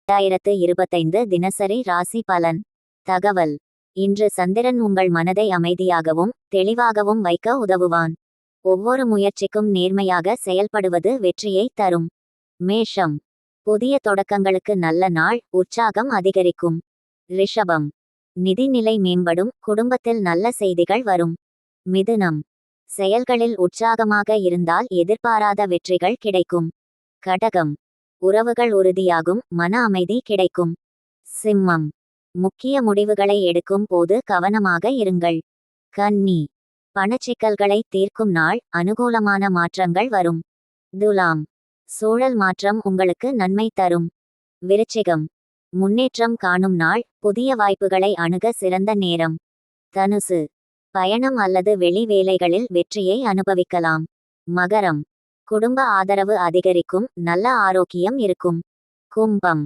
2025 தினசரி ராசி பலன் தகவல். இன்று சந்திரன் உங்கள் மனதை அமைதியாகவும் தெளிவாகவும் வைக்க உதவுவான். ஒவ்வொரு முயற்சிக்கும் நேர்மையாக செயல்படுவது வெற்றியை தரும். மேஷம். புதிய தொடக்கங்களுக்கு நல்ல நாள், உற்சாகம் அதிகரிக்கும். ரிஷபம். நிதிநிலை மேம்படும், குடும்பத்தில் நல்ல செய்திகள் வரும். மிதுனம். செயல்களில் உற்சாகமாக இருந்தால் எதிர்பாராத வெற்றிகள் கிடைக்கும். கடகம். உறவுகள் உறுதியாகும், மன அமைதி கிடைக்கும். சிம்மம். முக்கிய முடிவுகளை எடுக்கும் போது கவனமாக இருங்கள். கன்னி. பணச்சிக்கல்களை தீர்க்கும் நாள், அனுகூலமான மாற்றங்கள் வரும். துலாம். சூழல் மாற்றம் உங்களுக்கு நன்மை தரும். விருச்சிகம். முன்னேற்றம் காணும் நாள், புதிய வாய்ப்புகளை அணுக சிறந்த நேரம். தனுசு. பயணம் அல்லது வெளி வேலைகளில் வெற்றியை அனுபவிக்கலாம். மகரம். குடும்ப ஆதரவு அதிகரிக்கும், நல்ல ஆரோக்கியம் இருக்கும். கும்பம்.